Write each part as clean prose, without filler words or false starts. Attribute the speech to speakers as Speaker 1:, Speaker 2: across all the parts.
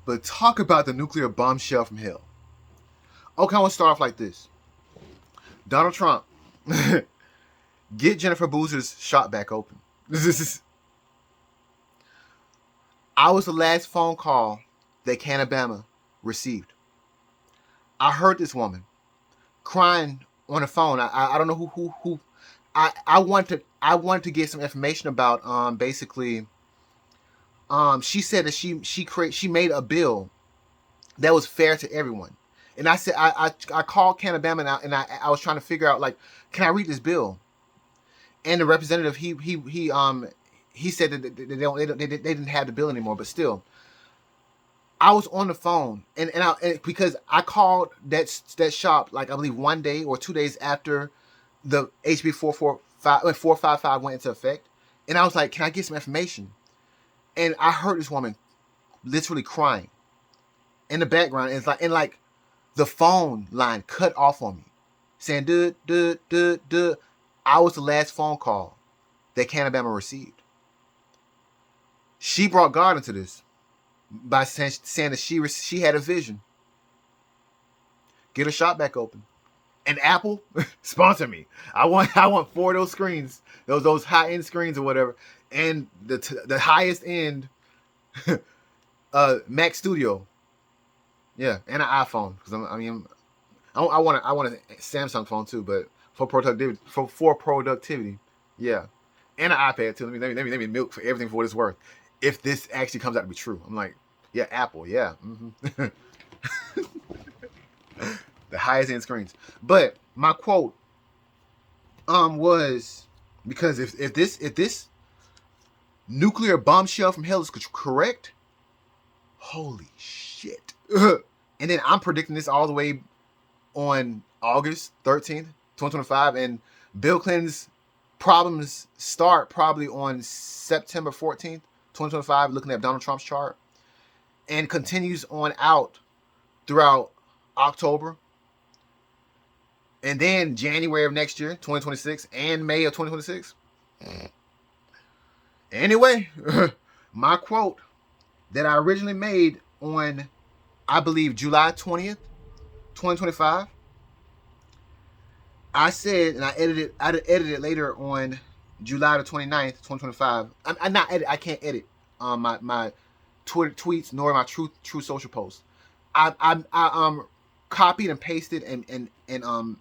Speaker 1: But talk about the nuclear bombshell from hell. Okay, I want to start off like this. Donald Trump, get Jennifer Boozer's shop back open. I was the last phone call that Canabama received. I heard this woman crying on the phone. I don't know who I wanted to get some information about basically she said that she made a bill that was fair to everyone. And I said I called Canabama and I was trying to figure out, like, can I read this bill? And the representative he said that they didn't have the bill anymore, but still I was on the phone and because I called that shop, like, I believe 1 day or 2 days after the HB 455 went into effect, and I was like, can I get some information? And I heard this woman literally crying in the background, and like the phone line cut off on me, saying duh duh duh duh. I was the last phone call that Canabama received. She brought God into this by saying that she had a vision. Get her shop back open. And Apple, sponsor me. I want 4 of those screens, those high end screens or whatever, and the highest end Mac Studio, yeah, and an iPhone, because I want a Samsung phone too, but for productivity, yeah, and an iPad too. Let me milk for everything for what it's worth. If this actually comes out to be true, I'm like, yeah, Apple, yeah, the highest end screens. But my quote was, because if this nuclear bombshell from hell is correct, holy shit. And then I'm predicting this all the way on August 13th, 2025, and Bill Clinton's problems start probably on September 14th, 2025, looking at Donald Trump's chart, and continues on out throughout October, and then January of next year, 2026, and May of 2026. Anyway, my quote that I originally made on, I believe, July 20th, 2025, I said, and I edited it later on July the 29th, 2025. I'm not edit. I can't edit my Twitter tweets nor my true social posts. I copied and pasted and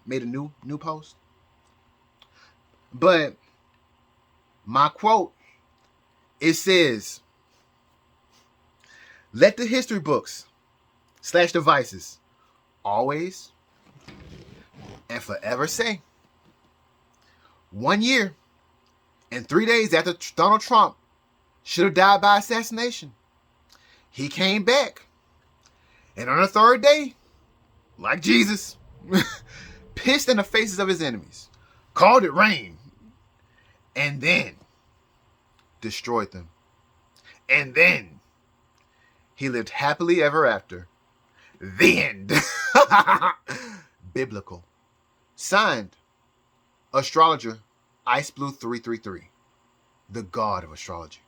Speaker 1: made a new post. But my quote, it says, let the history books / devices always and forever say, 1 year and 3 days after Donald Trump should have died by assassination, he came back, and on the third day, like Jesus, pissed in the faces of his enemies, called it rain, and then destroyed them. And then he lived happily ever after. The end. Biblical. Signed, astrologer Ice Blue 333, the god of astrology.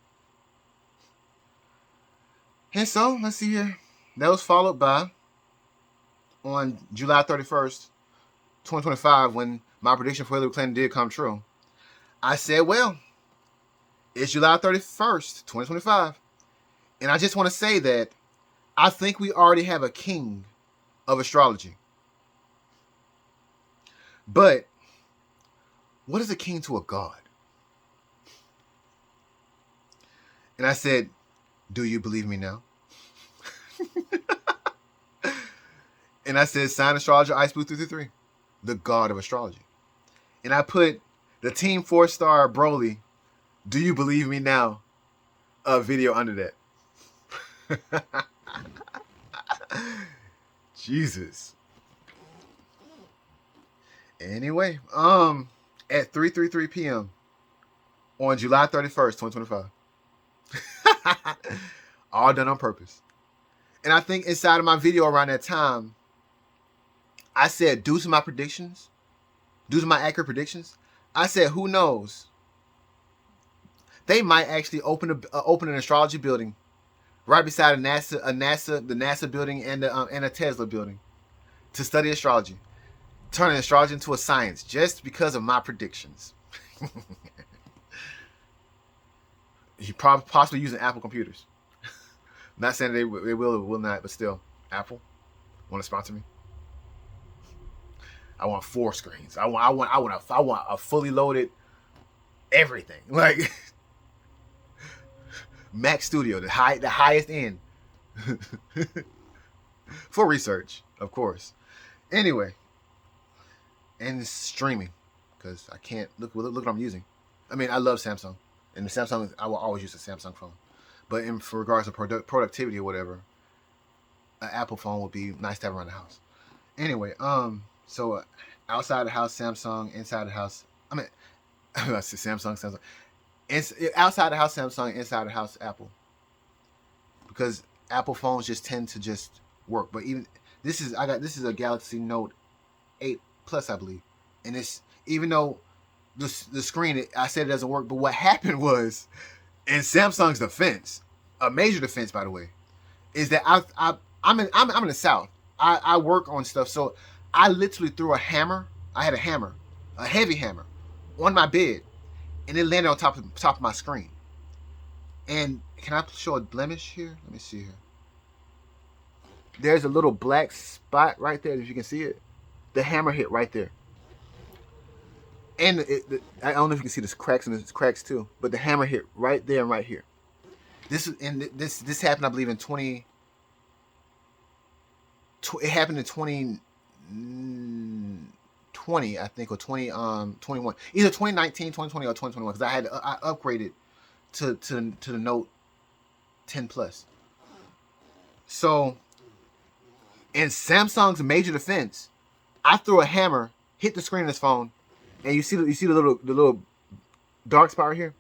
Speaker 1: And so, let's see here. That was followed by, on July 31st, 2025, when my prediction for Hillary Clinton did come true, I said, well, it's July 31st, 2025. And I just want to say that I think we already have a king of astrology. But what is a king to a god? And I said, do you believe me now? And I said, sign astrologer Ice Blue 333, the god of astrology. And I put the Team 4-star Broly, do you believe me now, video under that. Jesus. Anyway, at 3:33 p.m. on July 31st, 2025. All done on purpose. And I think inside of my video around that time, I said, due to my predictions, due to my accurate predictions, I said, who knows? They might actually open an astrology building right beside the NASA building and a Tesla building, to study astrology, turning astrology into a science just because of my predictions. You probably possibly using Apple computers. Not saying they will or will not, but still, Apple want to sponsor me. I want 4 screens. I want a fully loaded everything, like Mac Studio, the highest end, for research, of course. Anyway, and streaming, because I can't look what I'm using. I mean, I love Samsung, and the Samsung, I will always use a Samsung phone. But for regards to productivity or whatever, an Apple phone would be nice to have around the house. Anyway, so outside the house, Samsung. Inside the house, I mean, I said Samsung. Outside the house, Samsung. Inside the house, Apple. Because Apple phones just tend to just work. But even this is a Galaxy Note 8 Plus, I believe, and it's, even though the screen, I said it doesn't work, but what happened was, in Samsung's defense, a major defense, by the way, is that I'm in the South. I work on stuff, so I literally threw a hammer. I had a hammer, a heavy hammer, on my bed, and it landed on top of my screen. And can I show a blemish here? Let me see here. There's a little black spot right there, if you can see it. The hammer hit right there. And I don't know if you can see this cracks, and there's cracks too, but the hammer hit right there and right here. This happened, I believe, in 20. It happened in 2020, I think, or 2021, either 2019, 2020, or 2021, because I upgraded to the Note 10 Plus. So, in Samsung's major defense, I threw a hammer, hit the screen of this phone, and you see the little dark spot right here.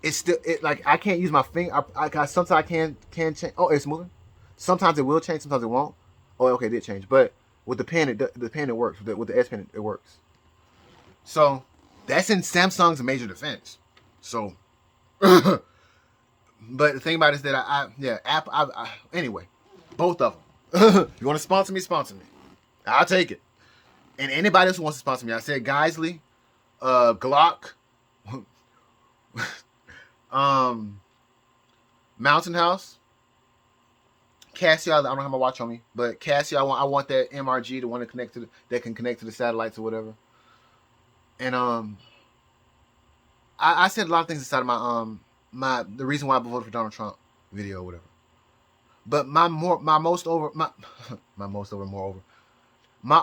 Speaker 1: It's still, like, I can't use my finger. Sometimes I can change. Oh, it's moving. Sometimes it will change. Sometimes it won't. Oh, okay, it did change. But with the pen, it works. With the S Pen, it works. So that's in Samsung's major defense. So, but the thing about it is that Apple. Anyway, both of them. You want to sponsor me? Sponsor me. I'll take it. And anybody else who wants to sponsor me, I said Geisley, Glock, Mountain House, Casio. I don't have my watch on me, but Casio. I want that MRG, the one that can connect to the satellites or whatever. And I said a lot of things inside of the reason why I voted for Donald Trump video or whatever. But my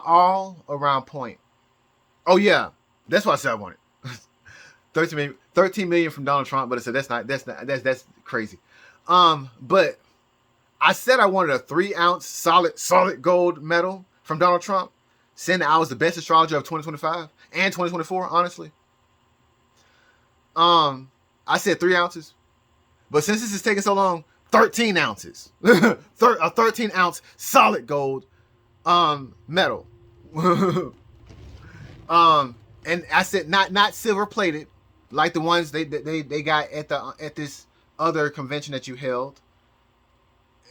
Speaker 1: all around point. Oh yeah, that's what I said I wanted. 13 million from Donald Trump, but I said that's crazy. But I said I wanted a 3-ounce solid gold medal from Donald Trump, saying that I was the best astrologer of 2025 and 2024, honestly. I said 3 ounces, but since this is taking so long, 13 ounces, a 13-ounce solid gold medal. And I said not silver plated like the ones they got at this other convention that you held.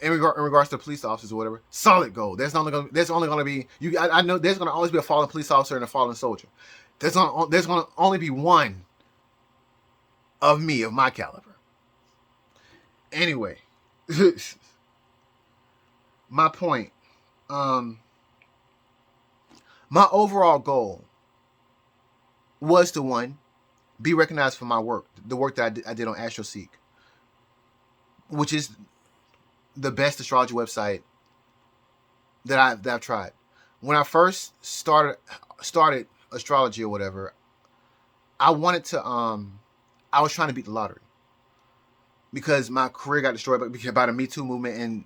Speaker 1: In regards to police officers or whatever, solid gold. There's only gonna be you. I know there's gonna always be a fallen police officer and a fallen soldier. There's gonna only be one of me, of my caliber. Anyway, my point. My overall goal was to, one, be recognized for my work, the work that I did on AstroSeek, which is the best astrology website that I've tried. When I first started astrology or whatever, I wanted to I was trying to beat the lottery because my career got destroyed by the Me Too movement and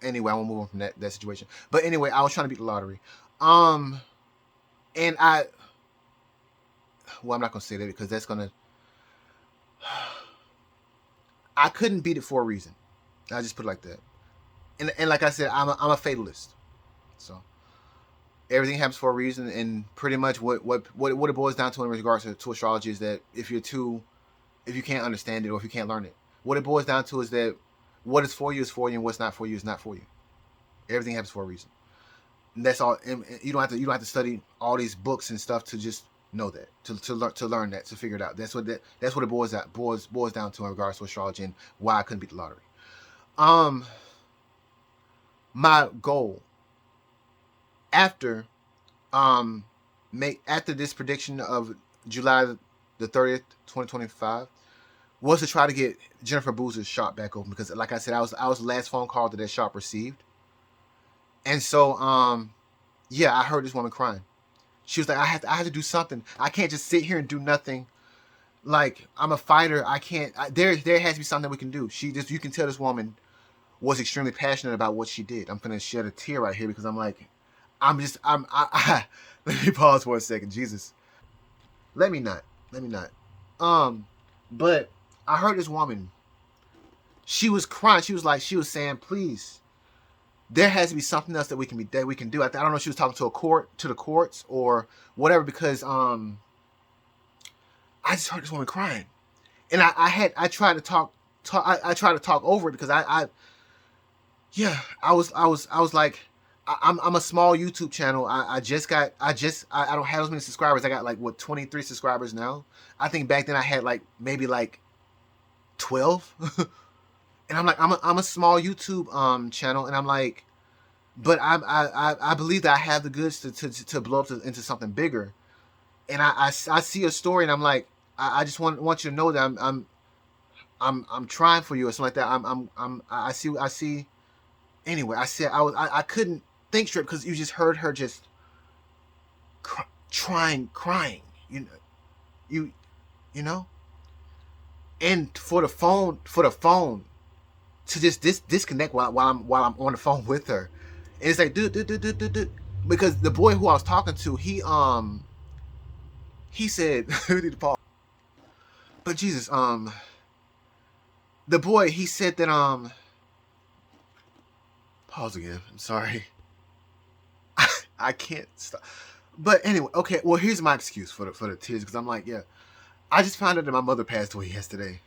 Speaker 1: anyway, I won't move on from that situation. But anyway, I was trying to beat the lottery. And I'm not gonna say that because that's gonna. I couldn't beat it for a reason. I just put it like that. And like I said, I'm a fatalist. So everything happens for a reason, and pretty much what it boils down to in regards to astrology is that if you can't understand it or if you can't learn it, what it boils down to is that what is for you, and what's not for you is not for you. Everything happens for a reason. And that's all. And you don't have to study all these books and stuff to just know that, to learn that, to figure it out. That's what it boils down to in regards to astrology and why I couldn't beat the lottery. My goal after after this prediction of July the 30th, 2025, was to try to get Jennifer Boozer's shop back open, because like I said, I was the last phone call that shop received. And so yeah, I heard this woman crying. She was like, I have to do something. I can't just sit here and do nothing. Like, I'm a fighter. I can't. There has to be something that we can do. You can tell this woman was extremely passionate about what she did. I'm gonna shed a tear right here because I'm like, let me pause for a second. Jesus, let me not. But I heard this woman. She was crying. She was saying, please, there has to be something else that we can do. I don't know if she was talking to the courts or whatever, because I just heard this woman crying, and I tried to talk over it, because I was like, I'm a small YouTube channel. I don't have as many subscribers. I got like 23 subscribers now. I think back then I had maybe 12. And I'm like, I'm a small YouTube channel, and I'm like, but I believe that I have the goods to blow up into something bigger. And I see a story, and I'm like, I just want you to know that I'm trying for you or something like that. I see. Anyway, I couldn't think straight, because you just heard her just crying, you know, and for the phone to just disconnect while I'm on the phone with her, and it's like, dude, because the boy who I was talking to, he said, we need to pause. But Jesus, the boy, he said that pause again. I'm sorry. I can't stop. But anyway, okay. Well, here's my excuse for the tears, because I'm like, yeah, I just found out that my mother passed away yesterday,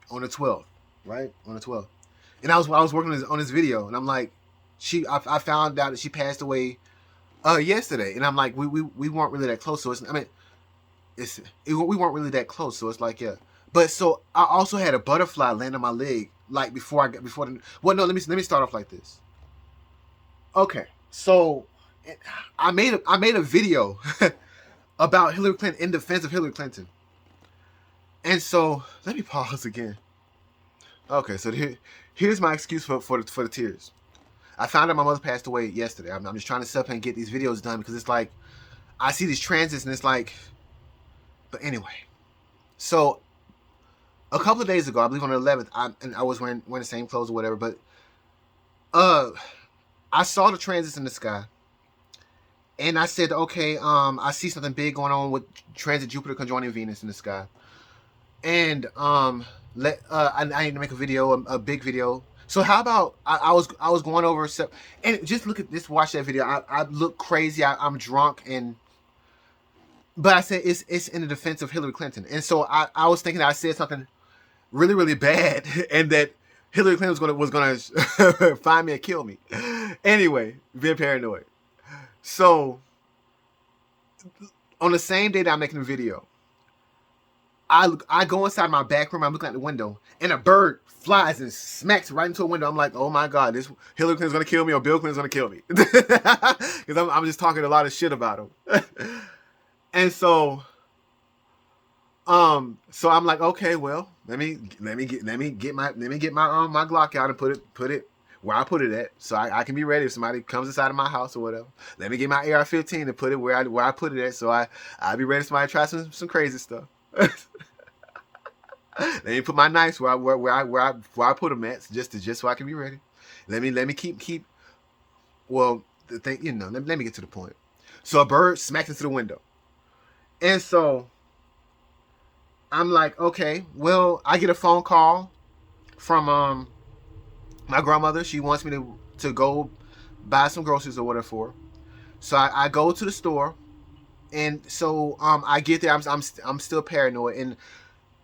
Speaker 1: on the 12th, right? On the 12th, and I was working on this video, and I'm like, I found out that she passed away yesterday, and I'm like, we weren't really that close, so we weren't really that close, so it's like, yeah. But so I also had a butterfly land on my leg, like no, let me start off like this. Okay, so I made a video about Hillary Clinton, in defense of Hillary Clinton. And so let me pause again. Okay, so here's my excuse for the tears. I found out my mother passed away yesterday. I'm just trying to sit up and get these videos done, because it's like, I see these transits, and it's like, but anyway. So a couple of days ago, I believe on the 11th, I was wearing the same clothes or whatever, but I saw the transits in the sky, and I said, okay, I see something big going on with transit Jupiter conjoining Venus in the sky, and I need to make a video, a big video. So how about I was going over, and just watch that video. I look crazy. I'm drunk, but I said it's in the defense of Hillary Clinton, and so I was thinking that I said something really, really bad, and that Hillary Clinton was gonna find me and kill me. Anyway, being paranoid. So on the same day that I'm making the video, I go inside my back room. I'm looking out the window, and a bird flies and smacks right into a window. I'm like, oh my God, this Hillary Clinton's gonna kill me, or Bill Clinton's gonna kill me, because I'm just talking a lot of shit about him. And so I'm like, okay, well, let me get my my Glock out and put it where I put it at, so I can be ready if somebody comes inside of my house or whatever. Let me get my AR-15 and put it where I put it at, so I'll be ready if somebody tries some crazy stuff. Let me put my knives where I put them at, just so I can be ready. Let me keep. Well, the thing, let me get to the point. So a bird smacks into the window, and so I'm like, okay, well, I get a phone call from my grandmother. She wants me to go buy some groceries or whatever for her. So I go to the store, and so I get there. I'm still paranoid, and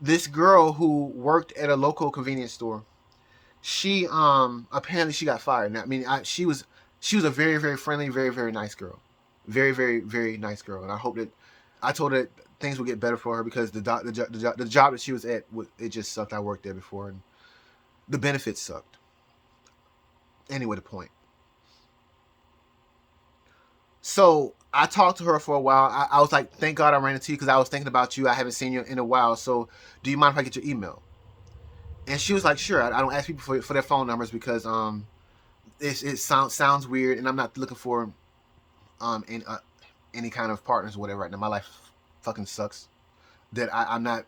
Speaker 1: this girl who worked at a local convenience store, she apparently she got fired. Now, I mean, she was a very very friendly, very very nice girl, very very very nice girl, and I hope that I told her that things would get better for her because the job that she was at, it just sucked. I worked there before, and the benefits sucked. Anyway, the point. So I talked to her for a while. I was like, thank God I ran into you because I was thinking about you. I haven't seen you in a while. So do you mind if I get your email? And she was like, sure. I don't ask people for their phone numbers because it sounds weird, and I'm not looking for any kind of partners or whatever right now. My life fucking sucks. That I'm not.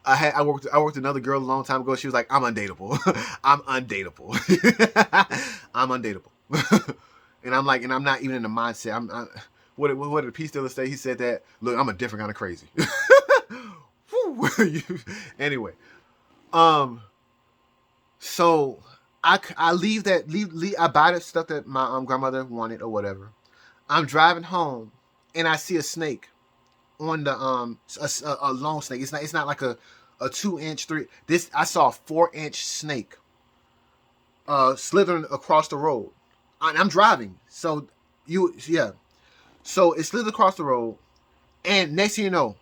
Speaker 1: I worked with another girl a long time ago. She was like, I'm undateable. I'm undateable. I'm undateable. And I'm like, and I'm not even in the mindset. What did P Stiller say? He said that, look, I'm a different kind of crazy. Anyway, so I leave I buy the stuff that my grandmother wanted or whatever. I'm driving home and I see a snake on the a long snake. It's not like a 2-inch 3. This I saw a 4-inch snake slithering across the road. I'm driving, so so it slid across the road, and next thing you know,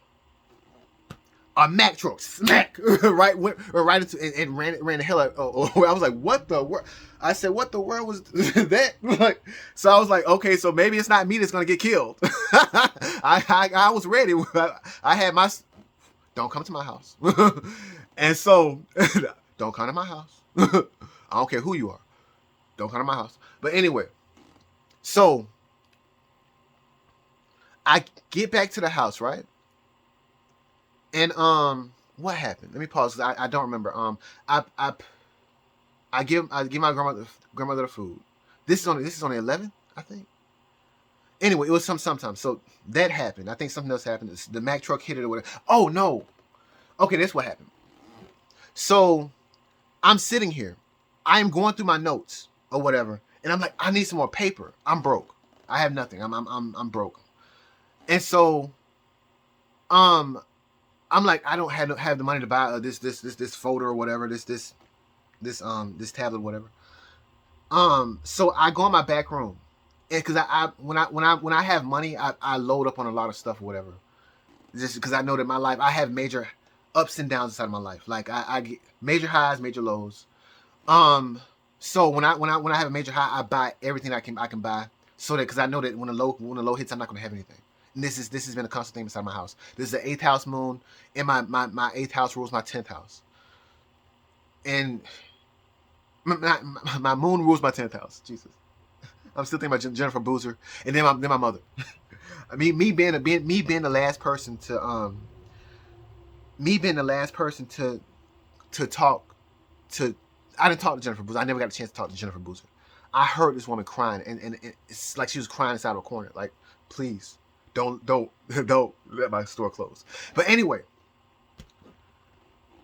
Speaker 1: a Mack truck smack went right into and ran the hell out. I was like, what the world? I said, what the world was that? Like, so I was like, okay, so maybe it's not me that's gonna get killed. I was ready. I had my don't come to my house, and so don't come to my house. I don't care who you are. Don't come to my house. But anyway, so I get back to the house, right? And what happened? Let me pause. I don't remember. I give my grandmother the food. This is only 11, I think. Anyway, it was sometime. So that happened. I think something else happened. The Mack truck hit it or whatever. Oh no. Okay, that's what happened. So I'm sitting here. I am going through my notes or whatever, and I'm like, I need some more paper. I'm broke. I have nothing. I'm broke. And so, I'm like, I don't have the money to buy this folder or whatever, this tablet or whatever. So I go in my back room, and because when I have money, I load up on a lot of stuff or whatever, just because I know that my life, I have major ups and downs inside of my life. Like I get major highs, major lows. So when I have a major high, I buy everything I can buy, so that because I know that when the low hits, I'm not going to have anything. And this has been a constant thing inside my house. This is the 8th house moon, and my 8th house rules my 10th house, and my moon rules my 10th house. Jesus, I'm still thinking about Jennifer Boozer, and then my mother. I mean, me being the last person to talk to. I didn't talk to Jennifer Boozer. I never got a chance to talk to Jennifer Boozer. I heard this woman crying, and it's like she was crying inside of a corner. Like, please, don't let my store close. But anyway,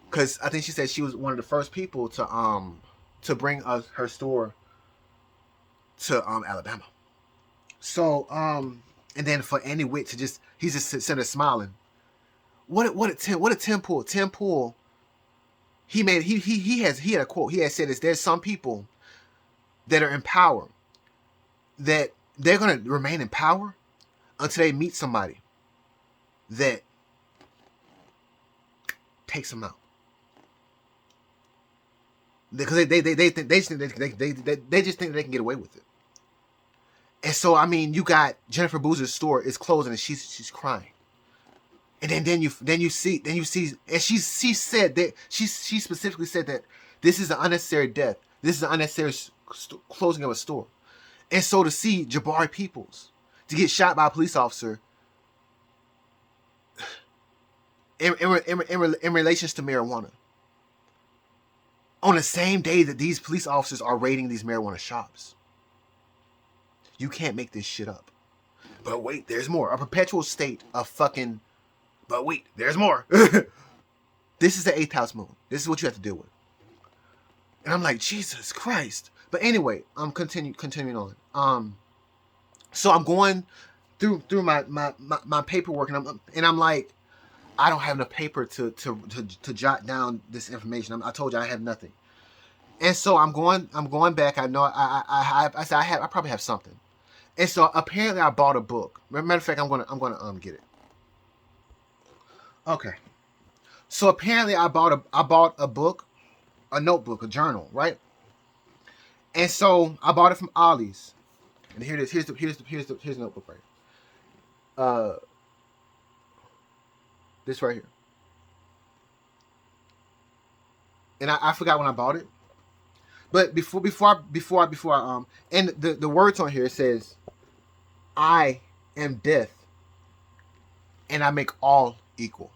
Speaker 1: because I think she said she was one of the first people to bring her store to Alabama. So and then for Andy Witt to he's just sitting there smiling. What a Tim Pool. Tim Pool. He had a quote. He had said this: there's some people that are in power that they're gonna remain in power until they meet somebody that takes them out. Because they just think they can get away with it. And so I mean, you got Jennifer Boozer's store is closing and she's crying. And then you see and she said that she specifically said that this is an unnecessary death. This is an unnecessary closing of a store. And so to see Jabari Peoples to get shot by a police officer in relations to marijuana on the same day that these police officers are raiding these marijuana shops. You can't make this shit up. But wait, there's more. A perpetual state of fucking... But wait, there's more. This is the 8th house moon. This is what you have to deal with. And I'm like, Jesus Christ. But anyway, I'm continuing on. So I'm going through my paperwork, and I'm like, I don't have enough paper to jot down this information. I told you I have nothing. And so I'm going back. I know I said I probably have something. And so apparently I bought a book. Matter of fact, I'm gonna get it. Okay. So apparently I bought a book, a notebook, a journal, right? And so I bought it from Ollie's. And here it is. Here's the notebook right here. This right here. And I forgot when I bought it. But before I and the words on here, it says, I am death and I make all equal.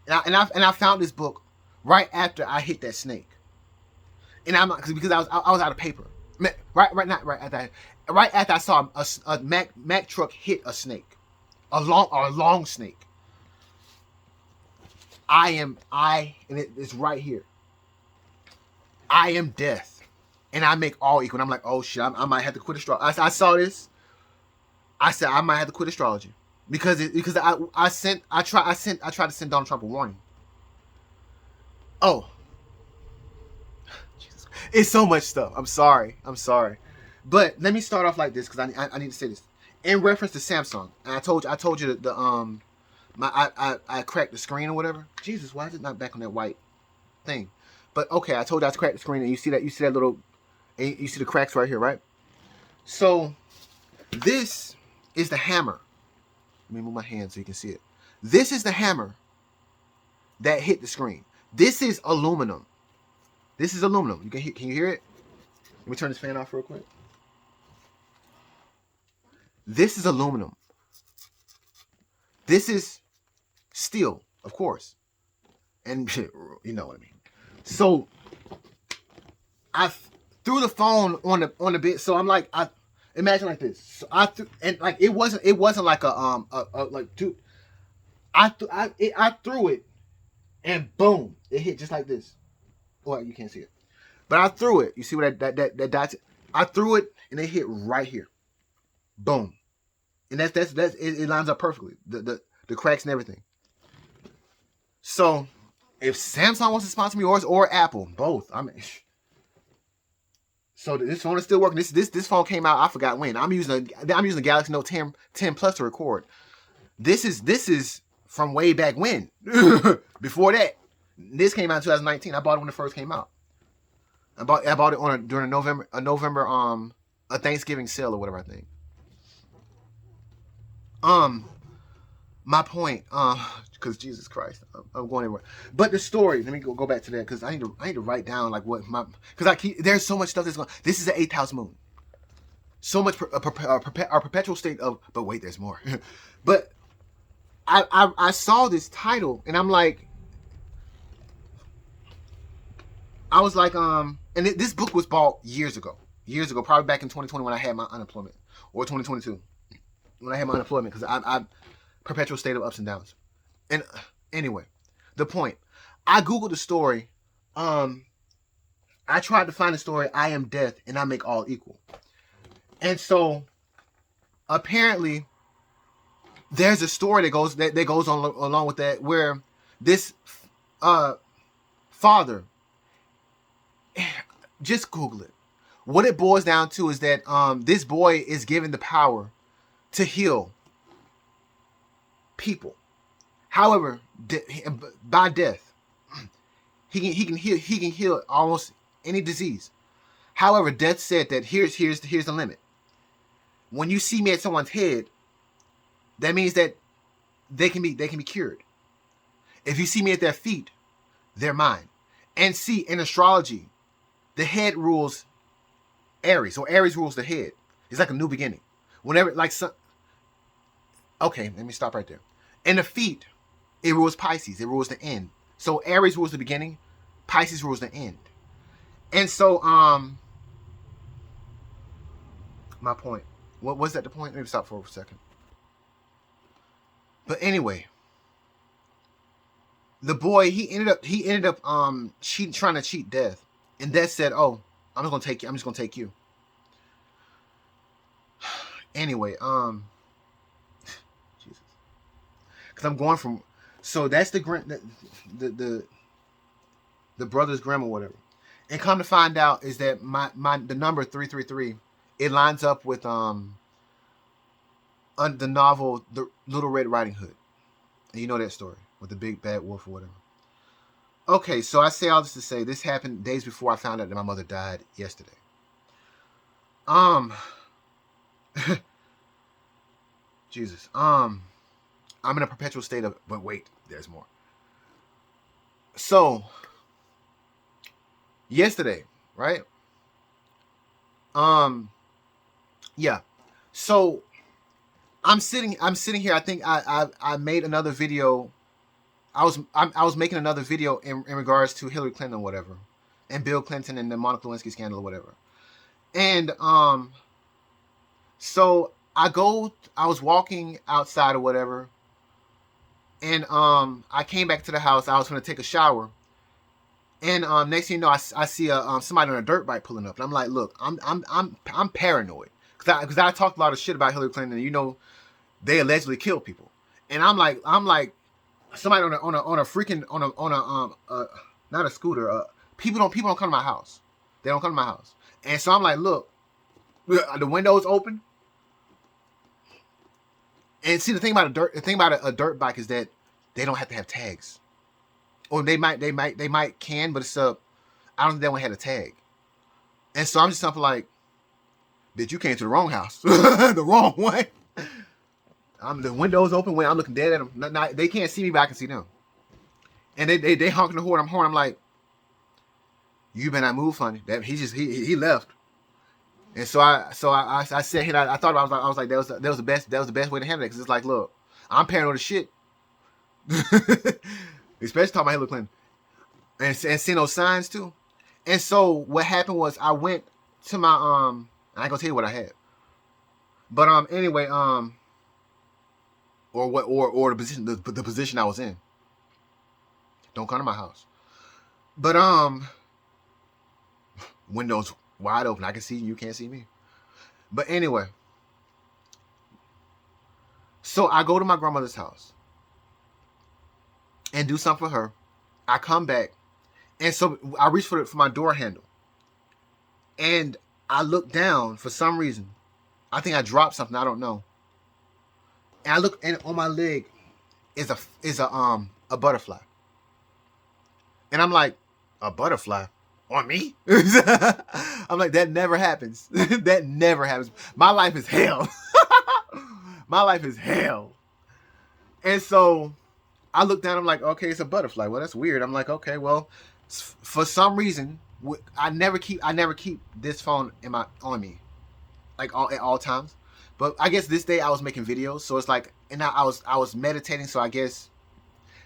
Speaker 1: And I found this book right after I hit that snake. And I'm because I was out of paper. Right after I saw a Mack truck hit a snake. A long snake. And it's right here. I am death, and I make all equal. And I'm like, oh shit, I might have to quit astrology. I saw this. I said I might have to quit astrology because I tried to send Donald Trump a warning. Oh, Jesus. It's so much stuff. I'm sorry, but let me start off like this because I need to say this in reference to Samsung. And I told you that I cracked the screen or whatever. Jesus, why is it not back on that white thing? But okay, I told you I cracked the screen, and you see that little, you see the cracks right here, right? So this is the hammer. Let me move my hand so you can see it. This is the hammer that hit the screen. This is aluminum. Can you hear it? Let me turn this fan off real quick. This is aluminum. This is steel, of course, and you know what I mean. So I threw the phone on the bed. So I'm like, I imagine like this. So and like it wasn't like like dude. I threw it, and boom, it hit just like this. Well, you can't see it, but I threw it. You see what that dot? I threw it, and it hit right here. Boom, and that's it lines up perfectly. The cracks and everything. So if Samsung wants to sponsor me or Apple, both. I mean, so this phone is still working. This phone came out. I forgot when. I'm using the Galaxy Note 10 Plus to record. This is from way back when. Before that, this came out in 2019. I bought it when it first came out. I bought it during a November a Thanksgiving sale or whatever I think. My point, because Jesus Christ, I'm going everywhere. But the story, let me go back to that because I need to write down like what because there's so much stuff that's going. This is the 8th house moon. So much our perpetual state of. But wait, there's more. But I saw this title and I'm like, I was like, and this book was bought years ago, probably back in 2020 when I had my unemployment, or 2022 when I had my unemployment because I perpetual state of ups and downs. And anyway, the point, I googled the story. I tried to find the story. I am death and I make all equal. And so apparently there's a story that goes on along with that where this father, just Google it. What it boils down to is that this boy is given the power to heal people. However, by death, he can heal almost any disease. However, death said that here's the limit. When you see me at someone's head, that means that they can be cured. If you see me at their feet, they're mine. And see, in astrology, the head rules Aries, or Aries rules the head. It's like a new beginning. Whenever okay, let me stop right there. And the feet, it rules Pisces. It rules the end. So Aries rules the beginning. Pisces rules the end. And so, my point. What was that the point? Let me stop for a second. But anyway, the boy, he ended up trying to cheat death. And death said, oh, I'm just gonna take you. Anyway, Jesus. because I'm going from. So that's the brother's grandma, whatever. And come to find out is that the number 333, it lines up with the novel The Little Red Riding Hood. And you know that story with the big bad wolf or whatever. Okay, so I say all this to say this happened days before I found out that my mother died yesterday. Jesus. I'm in a perpetual state of, but wait, there's more. So yesterday, right? Yeah. So I'm sitting here. I think I made another video. I was making another video in regards to Hillary Clinton or whatever, and Bill Clinton and the Monica Lewinsky scandal or whatever. And so I was walking outside or whatever, and I came back to the house. I was going to take a shower, and next thing you know, I see somebody on a dirt bike pulling up, and I'm like, look, I'm paranoid because I talked a lot of shit about Hillary Clinton, and you know, they allegedly killed people, and I'm like somebody on a freaking not a scooter. People don't come to my house. They don't come to my house, and so I'm like, look, the window's open. And see, the thing about a dirt bike is that they don't have to have tags, or they might can, but it's I don't think they would have a tag. And so I'm just something like, bitch, you came to the wrong house, the wrong way. The window's open when I'm looking dead at them. They can't see me, but I can see them. And they honking the horn. I'm like, you better not move, funny. That he left. And so I said, I thought about, I was like, that was the best way to handle it, because it's like, look, I'm paranoid as shit, especially talking about Hillary Clinton, and seeing those signs too. And so what happened was I went to my I ain't gonna tell you what I had, but anyway, or the position I was in. Don't come to my house, but windows wide open. I can see you. You can't see me. But anyway, so I go to my grandmother's house and do something for her. I come back, and so I reach for my door handle, and I look down for some reason. I think I dropped something. I don't know. And I look, and on my leg is a butterfly, and I'm like, a butterfly on me? I'm like, that never happens. That never happens. My life is hell. My life is hell. And so I look down, I'm like, okay, it's a butterfly. Well, that's weird. I'm like, okay, well, for some reason, I never keep this phone on me, like at all times. But I guess this day I was making videos, so it's like, and I was meditating, so I guess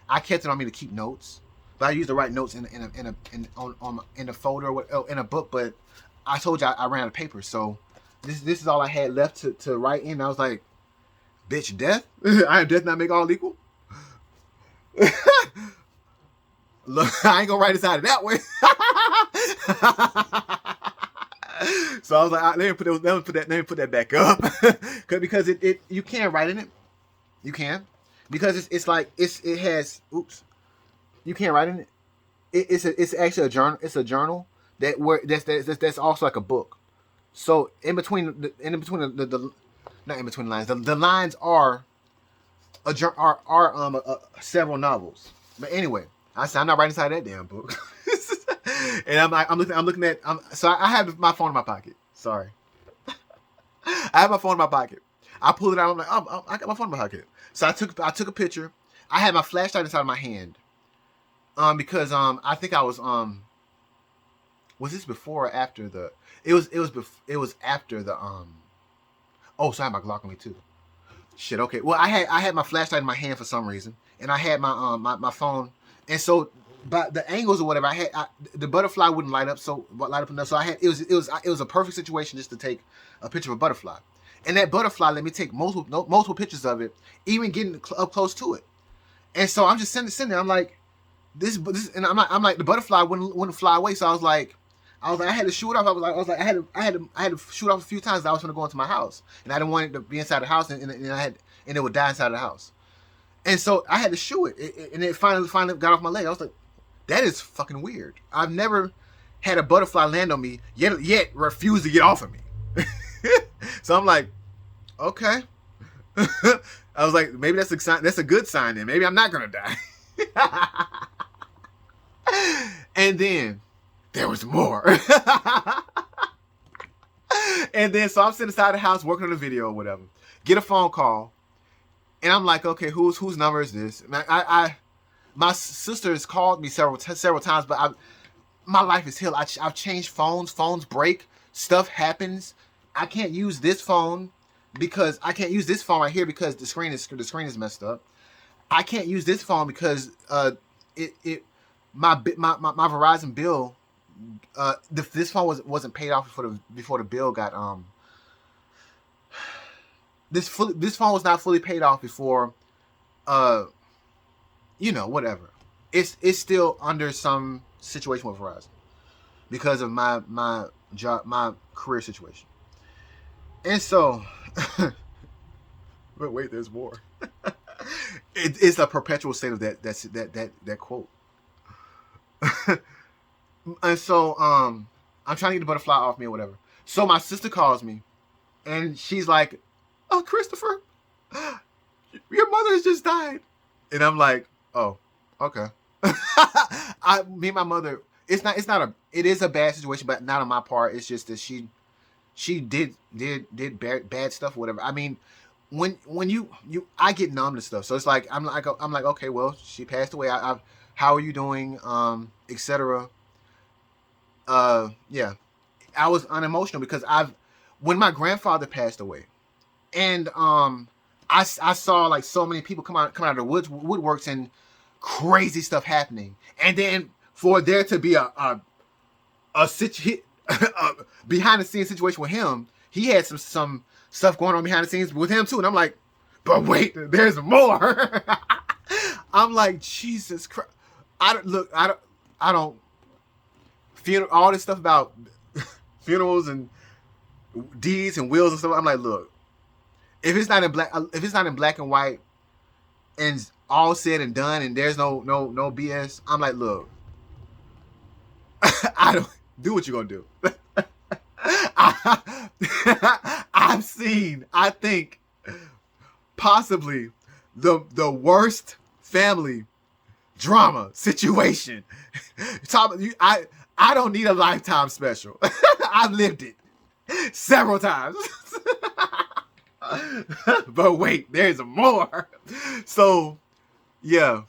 Speaker 1: I kept it on me to keep notes. But I used to write notes in a folder or in a book. But I told you I ran out of paper, so this is all I had left to write in. I was like, bitch, death? I am death not make all equal. Look, I ain't gonna write this out of that way. So I was like, let me put that back up, because it you can write in it. You can, because it's like it has. Oops. You can't write in it. It's actually a journal. It's a journal that's also like a book. So in between the not in between the lines. The lines are several novels. But anyway, I said I'm not writing inside that damn book. And I'm looking at. So I have my phone in my pocket. Sorry, I have my phone in my pocket. I pull it out. I'm like, I got my phone in my pocket. So I took a picture. I had my flashlight inside of my hand. Because I think I was was this before or after the? It was after the Oh, so I had my Glock on me too. Shit. Okay. Well, I had my flashlight in my hand for some reason, and I had my my phone, and so by the angles or whatever, the butterfly wouldn't light up enough. So it was a perfect situation just to take a picture of a butterfly, and that butterfly let me take multiple pictures of it, even getting up close to it. And so I'm just sitting there. I'm like. This, and I'm like the butterfly wouldn't fly away, so I was like I had to shoot off. I had to shoot off a few times. I was going to go into my house, and I didn't want it to be inside the house, and it would die inside the house. And so I had to shoo it, and it finally got off my leg. I was like, that is fucking weird. I've never had a butterfly land on me yet refuse to get off of me. So I'm like, okay. I was like, maybe that's a sign. That's a good sign. Then maybe I'm not gonna die. And then there was more. And then so I'm sitting inside the house working on a video or whatever. Get a phone call, and I'm like, okay, whose number is this? And my sister has called me several times, but my life is hell. I've changed phones. Phones break. Stuff happens. I can't use this phone because I can't use this phone right here because the screen is messed up. I can't use this phone because my Verizon bill, this phone wasn't paid off before the bill got this phone was not fully paid off before whatever. It's still under some situation with Verizon because of my job, my career situation. And so but wait, there's more. It's a perpetual state of that quote. And so I'm trying to get the butterfly off me or whatever. So my sister calls me and she's like, "Oh, Christopher, your mother has just died." And I'm like, "Oh, okay." Me and my mother, it is a bad situation, but not on my part. It's just that she did bad stuff or whatever. I mean, when I get numb to stuff, so it's like I'm like, okay, well, she passed away. How are you doing, etc. Yeah, I was unemotional because when my grandfather passed away, and I saw like so many people come out of the woodworks and crazy stuff happening, and then for there to be a behind the scenes situation with him, he had some stuff going on behind the scenes with him too, and I'm like, but wait, there's more. I'm like, Jesus Christ. I don't all this stuff about funerals and deeds and wills and stuff. I'm like, look, if it's not in black and white and all said and done and there's no BS, I'm like, look, I don't do what you're gonna do. I've seen, I think, possibly the worst family drama situation. I don't need a Lifetime special. I've lived it several times. But wait, there's more. So yeah,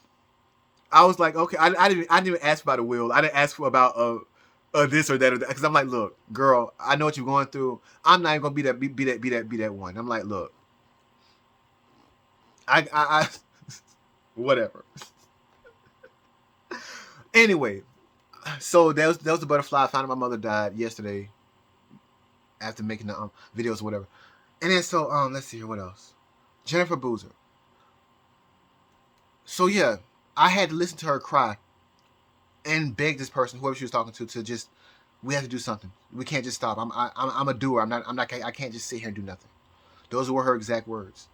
Speaker 1: I was like, okay, I didn't even ask about a will. I didn't ask about this or that because I'm like, look, girl, I know what you're going through. I'm not even gonna be that one. I'm like, look, I whatever. Anyway, so that was the butterfly. I found out my mother died yesterday after making the videos or whatever. And then so let's see here, what else? Jennifer Boozer. So yeah, I had to listen to her cry and beg this person, whoever she was talking to just, we have to do something. We can't just stop. I'm a doer. I can't just sit here and do nothing. Those were her exact words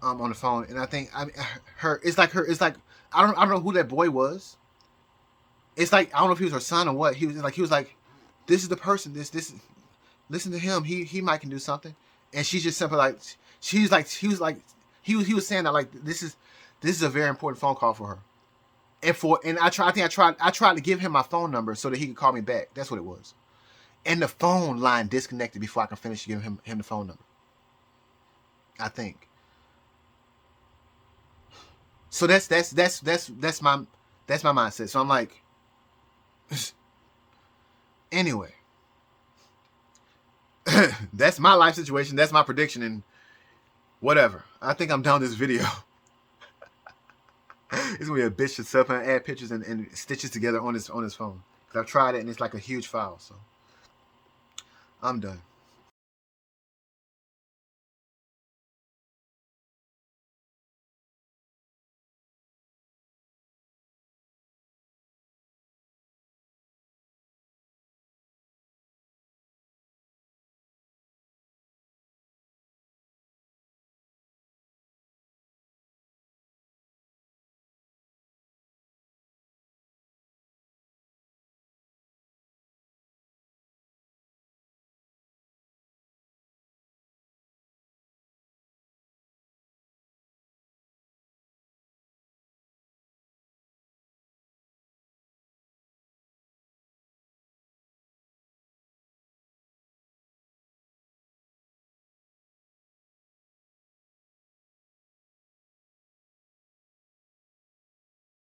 Speaker 1: on the phone. And I think it's like I don't know who that boy was. It's like, I don't know if he was her son or what. He was like, this is the person. This listen to him. He might can do something. And she's just simply like, he was saying that like this is a very important phone call for her. And I tried to give him my phone number so that he could call me back. That's what it was. And the phone line disconnected before I could finish giving him the phone number, I think. So that's my mindset. So I'm like, anyway, that's my life situation. That's my prediction, and whatever. I think I'm done with this video. It's gonna be a bitch to set up and add pictures and stitches together on his phone. Cause I've tried it and it's like a huge file. So I'm done.